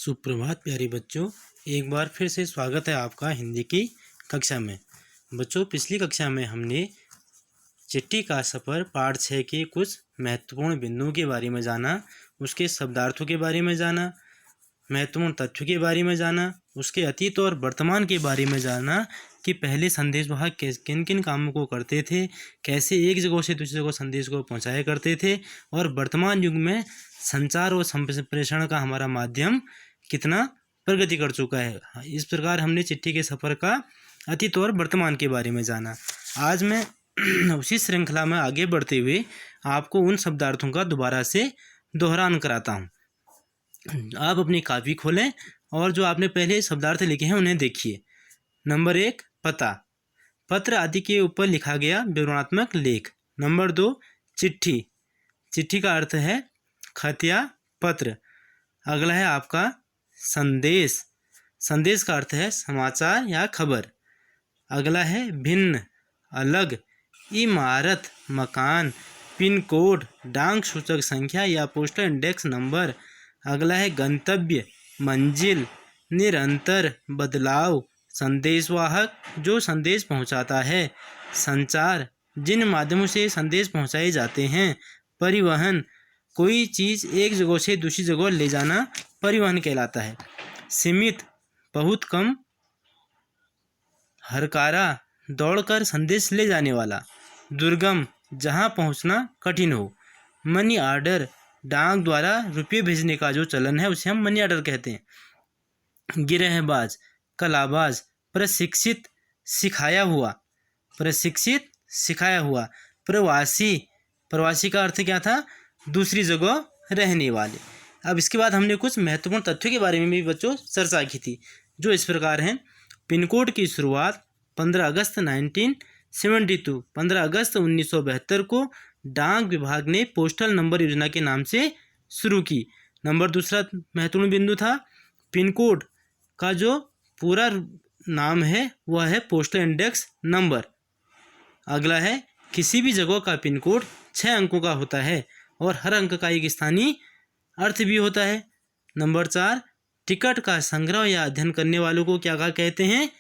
सुप्रभात प्यारे बच्चों, एक बार फिर से स्वागत है आपका हिंदी की कक्षा में। बच्चों, पिछली कक्षा में हमने चिट्ठी का सफ़र पाठ 6 के कुछ महत्वपूर्ण बिंदुओं के बारे में जाना, उसके शब्दार्थों के बारे में जाना, महत्वपूर्ण तथ्यों के बारे में जाना, उसके अतीत और वर्तमान के बारे में जाना कि पहले संदेशवाहक किन किन कामों को करते थे, कैसे एक जगह से दूसरी जगह संदेश को पहुंचाया करते थे और वर्तमान युग में संचार और संप्रेषण का हमारा माध्यम कितना प्रगति कर चुका है। इस प्रकार हमने चिट्ठी के सफ़र का अतीत और वर्तमान के बारे में जाना। आज मैं उसी श्रृंखला में आगे बढ़ते हुए आपको उन शब्दार्थों का दोबारा से दोहरान कराता हूँ। आप अपनी कापी खोलें और जो आपने पहले शब्दार्थ लिखे हैं उन्हें देखिए। नंबर 1, पता, पत्र आदि के ऊपर लिखा गया विवरणात्मक लेख। नंबर 2, चिट्ठी, चिट्ठी का अर्थ है खत या पत्र। अगला है आपका संदेश, संदेश का अर्थ है समाचार या खबर। अगला है भिन्न, अलग, इमारत, मकान, पिन कोड, डाक सूचक संख्या या पोस्टल इंडेक्स नंबर। अगला है गंतव्य, मंजिल, निरंतर, बदलाव, संदेशवाहक जो संदेश पहुंचाता है, संचार जिन माध्यमों से संदेश पहुंचाए जाते हैं, परिवहन कोई चीज़ एक जगह से दूसरी जगह ले जाना परिवहन कहलाता है, सीमित बहुत कम, हरकारा दौड़कर संदेश ले जाने वाला, दुर्गम जहां पहुंचना कठिन हो, मनी ऑर्डर डाक द्वारा रुपये भेजने का जो चलन है उसे हम मनी ऑर्डर कहते हैं, गिरहबाज, कलाबाज, प्रशिक्षित सिखाया हुआ, प्रशिक्षित सिखाया हुआ, प्रवासी, प्रवासी का अर्थ क्या था, दूसरी जगह रहने वाले। अब इसके बाद हमने कुछ महत्वपूर्ण तथ्यों के बारे में भी बच्चों चर्चा की थी जो इस प्रकार हैं। पिन कोड की शुरुआत 15 अगस्त 1972 15 अगस्त 1972 को डाक विभाग ने पोस्टल नंबर योजना के नाम से शुरू की। नंबर 2 महत्वपूर्ण बिंदु था पिन कोड का जो पूरा नाम है वह है पोस्टल इंडेक्स नंबर। अगला है किसी भी जगह का पिन कोड 6 अंकों का होता है और हर अंक का एक स्थानीय अर्थ भी होता है। नंबर 4, टिकट का संग्रह या अध्ययन करने वालों को क्या कहते हैं,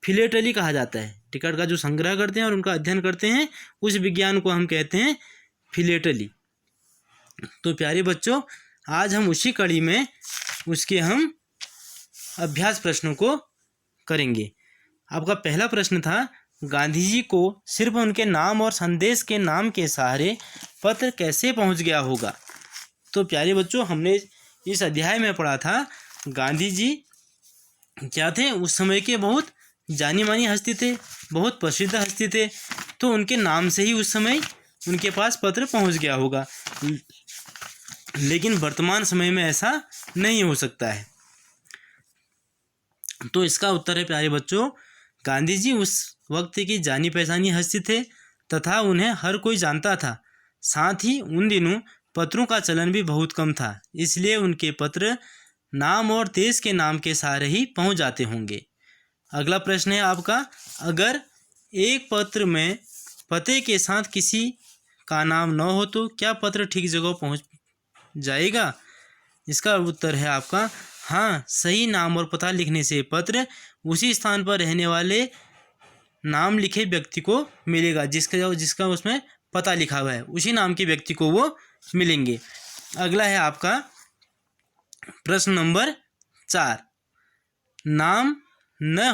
फिलेटली कहा जाता है। टिकट का जो संग्रह करते हैं और उनका अध्ययन करते हैं उस विज्ञान को हम कहते हैं फिलेटली। तो प्यारे बच्चों, आज हम उसी कड़ी में उसके हम अभ्यास प्रश्नों को करेंगे। आपका पहला प्रश्न था, गांधी जी को सिर्फ उनके नाम और संदेश के नाम के सहारे पत्र कैसे पहुंच गया होगा। तो प्यारे बच्चों, हमने इस अध्याय में पढ़ा था गांधी जी क्या थे, उस समय के बहुत जानी मानी हस्ती थे, बहुत प्रसिद्ध हस्ती थे, तो उनके नाम से ही उस समय उनके पास पत्र पहुंच गया होगा। लेकिन वर्तमान समय में ऐसा नहीं हो सकता है। तो इसका उत्तर है प्यारे बच्चों, गांधी जी उस वक्त की जानी पहचानी हस्ती थे तथा उन्हें हर कोई जानता था। साथ ही उन दिनों पत्रों का चलन भी बहुत कम था, इसलिए उनके पत्र नाम और देश के नाम के सहारे ही पहुंच जाते होंगे। अगला प्रश्न है आपका, अगर एक पत्र में पते के साथ किसी का नाम न हो तो क्या पत्र ठीक जगह पहुंच जाएगा। इसका उत्तर है आपका हाँ, सही नाम और पता लिखने से पत्र उसी स्थान पर रहने वाले नाम लिखे व्यक्ति को मिलेगा, जिसका उसमें पता लिखा हुआ है उसी नाम के व्यक्ति को वो मिलेंगे। अगला है आपका प्रश्न नंबर 4, नाम न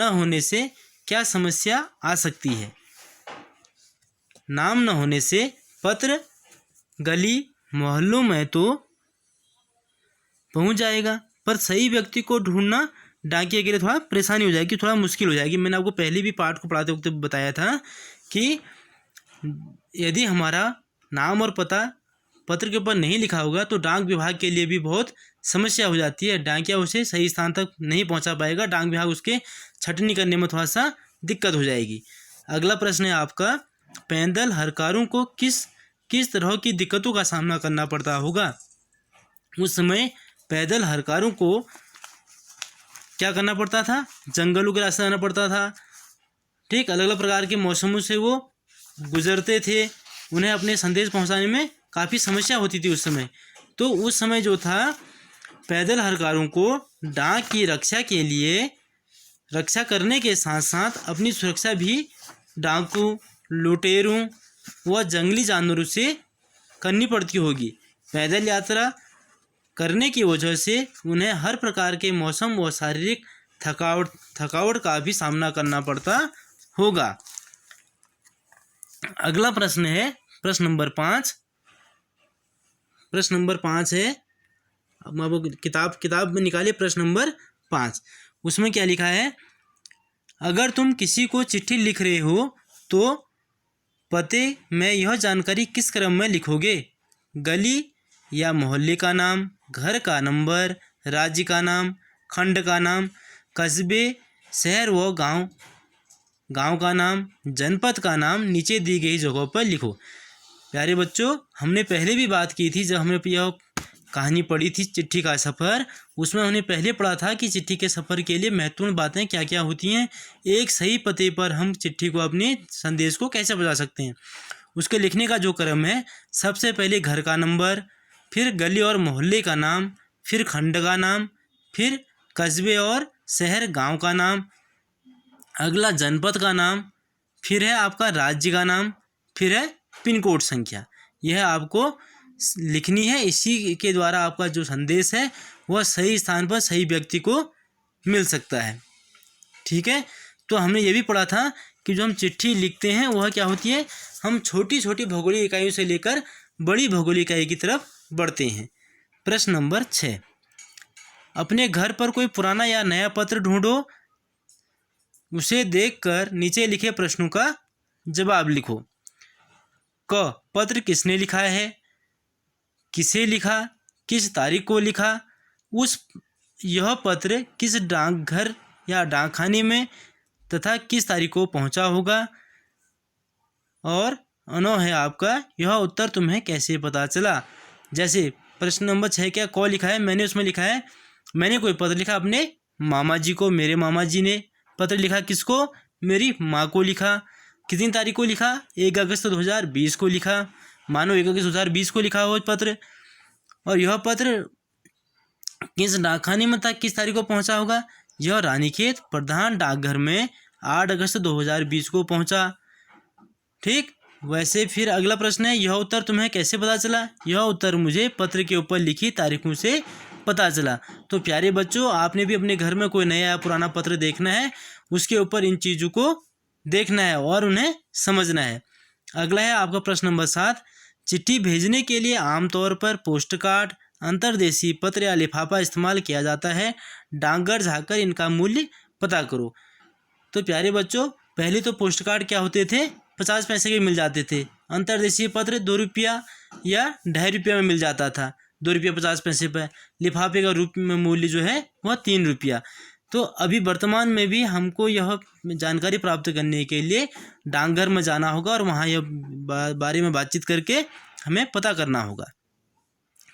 होने से क्या समस्या आ सकती है। नाम न होने से पत्र गली मोहल्लों में तो पहुंच जाएगा, पर सही व्यक्ति को ढूंढना डाकिया के लिए थोड़ा परेशानी हो जाएगी, थोड़ा मुश्किल हो जाएगी। मैंने आपको पहले भी पाठ को पढ़ाते वक्त बताया था कि यदि हमारा नाम और पता पत्र के ऊपर नहीं लिखा होगा तो डाक विभाग के लिए भी बहुत समस्या हो जाती है। डाकिया उसे सही स्थान तक नहीं पहुंचा पाएगा, डाक विभाग उसके छटनी करने में थोड़ा सा दिक्कत हो जाएगी। अगला प्रश्न है आपका, पैदल हरकारों को किस तरह की दिक्कतों का सामना करना पड़ता होगा। उस समय पैदल हरकारों को क्या करना पड़ता था, जंगलों के रास्ते जाना पड़ता था, ठीक, अलग अलग प्रकार के मौसमों से वो गुजरते थे, उन्हें अपने संदेश पहुंचाने में काफ़ी समस्या होती थी उस समय। तो उस समय जो था पैदल हरकारों को डाक की रक्षा करने के साथ साथ अपनी सुरक्षा भी डाकू, लुटेरों व जंगली जानवरों से करनी पड़ती होगी। पैदल यात्रा करने की वजह से उन्हें हर प्रकार के मौसम व शारीरिक थकावट का भी सामना करना पड़ता होगा। अगला प्रश्न है प्रश्न नंबर 5। प्रश्न नंबर 5 है, अब आप किताब में निकालिए प्रश्न नंबर 5। उसमें क्या लिखा है? अगर तुम किसी को चिट्ठी लिख रहे हो तो पते में यह जानकारी किस क्रम में लिखोगे? गली या मोहल्ले का नाम, घर का नंबर, राज्य का नाम, खंड का नाम, कस्बे, शहर व गांव का नाम, जनपद का नाम नीचे दी गई जगहों पर लिखो। प्यारे बच्चों, हमने पहले भी बात की थी, जब हमने यह कहानी पढ़ी थी चिट्ठी का सफ़र, उसमें हमने पहले पढ़ा था कि चिट्ठी के सफ़र के लिए महत्वपूर्ण बातें क्या क्या होती हैं। एक सही पते पर हम चिट्ठी को, अपने संदेश को कैसे पहुंचा सकते हैं। उसके लिखने का जो क्रम है, सबसे पहले घर का नंबर, फिर गली और मोहल्ले का नाम, फिर खंड का नाम, फिर कस्बे और शहर गांव का नाम, अगला जनपद का नाम, फिर है आपका राज्य का नाम, फिर है पिन कोड संख्या। यह आपको लिखनी है। इसी के द्वारा आपका जो संदेश है वह सही स्थान पर सही व्यक्ति को मिल सकता है। ठीक है, तो हमने ये भी पढ़ा था कि जो हम चिट्ठी लिखते हैं वह क्या होती है, हम छोटी छोटी भौगोलिक इकाइयों से लेकर बड़ी भौगोलिक इकाई की तरफ बढ़ते हैं। प्रश्न नंबर 6, अपने घर पर कोई पुराना या नया पत्र ढूंढो, उसे देखकर नीचे लिखे प्रश्नों का जवाब लिखो। क, पत्र किसने लिखा है, किसे लिखा, किस तारीख को लिखा, यह पत्र किस डाकघर या डाकखाने में तथा किस तारीख को पहुंचा होगा। और 9 है आपका, यह उत्तर तुम्हें कैसे पता चला। जैसे प्रश्न नंबर 6 क्या को लिखा है, मैंने उसमें लिखा है, मैंने कोई पत्र लिखा अपने मामा जी को, मेरे मामा जी ने पत्र लिखा किसको, मेरी माँ को लिखा। कितनी तारीख को लिखा, 1 अगस्त 2020 को लिखा। मानो 1 अगस्त 2020 को लिखा हो पत्र, और यह पत्र किस डाकखाने में था, किस तारीख को पहुंचा होगा, यह रानीखेत प्रधान डाकघर में 8 अगस्त 2020 को पहुंचा। ठीक, वैसे फिर अगला प्रश्न है, यह उत्तर तुम्हें कैसे पता चला। यह उत्तर मुझे पत्र के ऊपर लिखी तारीखों से पता चला। तो प्यारे बच्चों, आपने भी अपने घर में कोई नया या पुराना पत्र देखना है, उसके ऊपर इन चीज़ों को देखना है और उन्हें समझना है। अगला है आपका प्रश्न नंबर 7, चिट्ठी भेजने के लिए आमतौर पर पोस्ट कार्ड, अंतर्देशीय पत्र या लिफाफा इस्तेमाल किया जाता है। डाकघर जाकर इनका मूल्य पता करो। तो प्यारे बच्चों, पहले तो पोस्ट कार्ड क्या होते थे, 50 पैसे के मिल जाते थे। अंतर्देशीय पत्र 2 रुपया या 2.5 रुपया में मिल जाता था, 2 रुपया 50 पैसे पर। लिफाफे का रूप में मूल्य जो है वह 3 रुपया। तो अभी वर्तमान में भी हमको यह जानकारी प्राप्त करने के लिए डाकघर में जाना होगा और वहाँ यह बारे में बातचीत करके हमें पता करना होगा।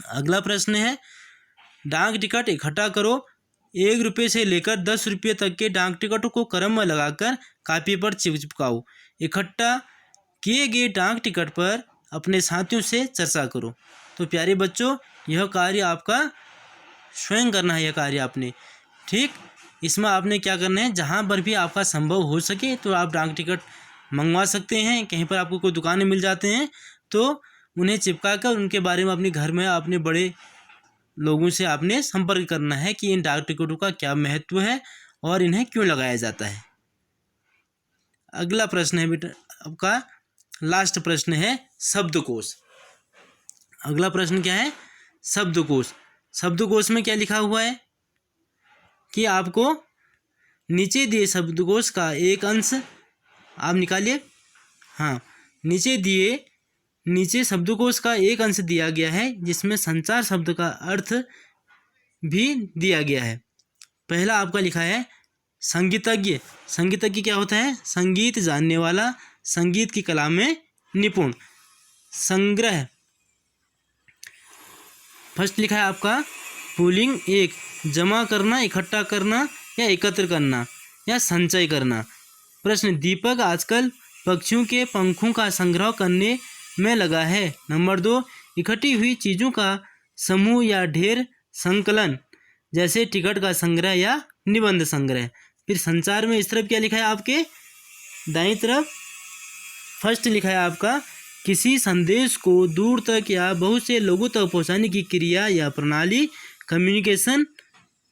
अगला प्रश्न है, डाक टिकट इकट्ठा करो। 1 रुपये से लेकर 10 रुपये तक के डाक टिकटों को क्रम में लगाकर कापी पर चिपकाओ। इकट्ठा किए गए डाक टिकट पर अपने साथियों से चर्चा करो। तो प्यारे बच्चों, यह कार्य आपका स्वयं करना है, यह कार्य आपने। ठीक, इसमें आपने क्या करना है, जहाँ पर भी आपका संभव हो सके तो आप डाक टिकट मंगवा सकते हैं। कहीं पर आपको कोई दुकानें मिल जाते हैं तो उन्हें चिपका कर उनके बारे में अपने घर में अपने बड़े लोगों से आपने संपर्क करना है कि इन डाक टिकटों का क्या महत्व है और इन्हें क्यों लगाया जाता है। अगला प्रश्न है बेटा आपका लास्ट प्रश्न है, शब्दकोश। अगला प्रश्न क्या है, शब्दकोश। शब्दकोश में क्या लिखा हुआ है कि आपको नीचे दिए शब्दकोश का एक अंश आप निकालिए। हाँ, नीचे शब्दकोश का एक अंश दिया गया है जिसमें संचार शब्द का अर्थ भी दिया गया है। पहला आपका लिखा है संगीतज्ञ। संगीतज्ञ क्या होता है, संगीत जानने वाला, संगीत की कला में निपुण। संग्रह, फर्स्ट लिखा है आपका पुल्लिंग 1, जमा करना, इकट्ठा करना या एकत्र करना या संचय करना। प्रश्न, दीपक आजकल पक्षियों के पंखों का संग्रह करने में लगा है। नंबर 2, इकट्ठी हुई चीज़ों का समूह या ढेर संकलन जैसे टिकट का संग्रह या निबंध संग्रह। फिर संचार में इस तरफ क्या लिखा है आपके दाईं तरफ, फर्स्ट लिखा है आपका किसी संदेश को दूर तक या बहुत से लोगों तक पहुंचाने की क्रिया या प्रणाली कम्युनिकेशन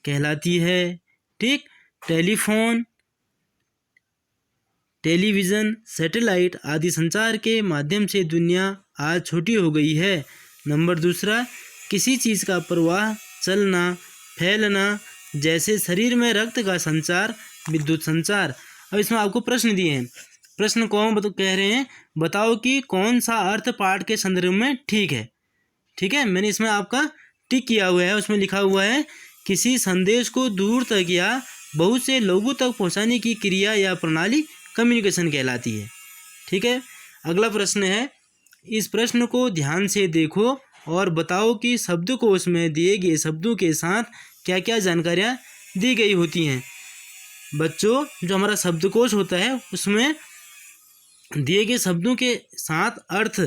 कहलाती है। ठीक, टेलीफोन, टेलीविज़न, सैटेलाइट आदि संचार के माध्यम से दुनिया आज छोटी हो गई है। नंबर दूसरा, किसी चीज़ का प्रवाह, चलना, फैलना, जैसे शरीर में रक्त का संचार, विद्युत संचार। अब इसमें आपको प्रश्न दिए हैं। प्रश्न कौन कह रहे हैं, बताओ कि कौन सा अर्थ पाठ के संदर्भ में ठीक है। ठीक है, मैंने इसमें आपका टिक किया हुआ है, उसमें लिखा हुआ है किसी संदेश को दूर तक या बहुत से लोगों तक पहुंचाने की क्रिया या प्रणाली कम्युनिकेशन कहलाती है। ठीक है, अगला प्रश्न है, इस प्रश्न को ध्यान से देखो और बताओ कि शब्दकोश में दिए गए शब्दों के साथ क्या क्या जानकारियाँ दी गई होती हैं। बच्चों, जो हमारा शब्दकोश होता है उसमें दिए गए शब्दों के साथ अर्थ,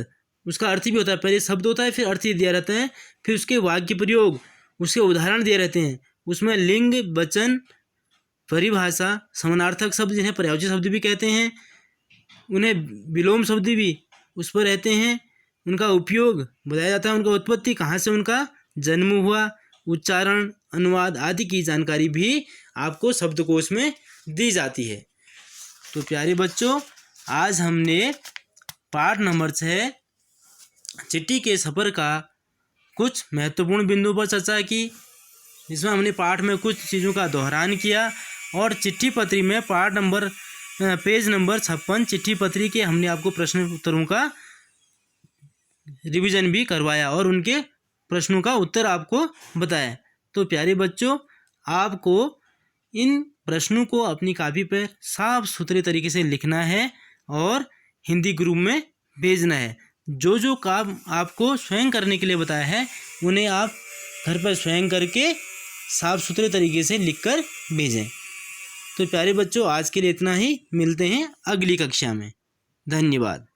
उसका अर्थ भी होता है। पहले शब्द होता है, फिर अर्थ दिया रहता है, फिर उसके वाक्य प्रयोग, उसके उदाहरण दिए रहते हैं। उसमें लिंग, वचन, परिभाषा, समानार्थक शब्द जिन्हें पर्यायवाची शब्द भी कहते हैं, उन्हें विलोम शब्द भी उस पर रहते हैं। उनका उपयोग बताया जाता है, उनका उत्पत्ति, कहाँ से उनका जन्म हुआ, उच्चारण, अनुवाद आदि की जानकारी भी आपको शब्दकोश में दी जाती है। तो प्यारे बच्चों, आज हमने पाठ नंबर 6 चिट्ठी के सफ़र का कुछ महत्वपूर्ण बिंदुओं पर चर्चा की, जिसमें हमने पाठ में कुछ चीज़ों का दोहरान किया और चिट्ठी पत्री में पाठ नंबर पेज नंबर 56 चिट्ठी पत्री के हमने आपको प्रश्न उत्तरों का रिवीजन भी करवाया और उनके प्रश्नों का उत्तर आपको बताया। तो प्यारे बच्चों, आपको इन प्रश्नों को अपनी कॉपी पर साफ सुथरे तरीके से लिखना है और हिंदी ग्रुप में भेजना है। जो जो काम आपको स्वयं करने के लिए बताया है उन्हें आप घर पर स्वयं करके साफ सुथरे तरीके से लिखकर भेजें। तो प्यारे बच्चों, आज के लिए इतना ही, मिलते हैं अगली कक्षा में। धन्यवाद।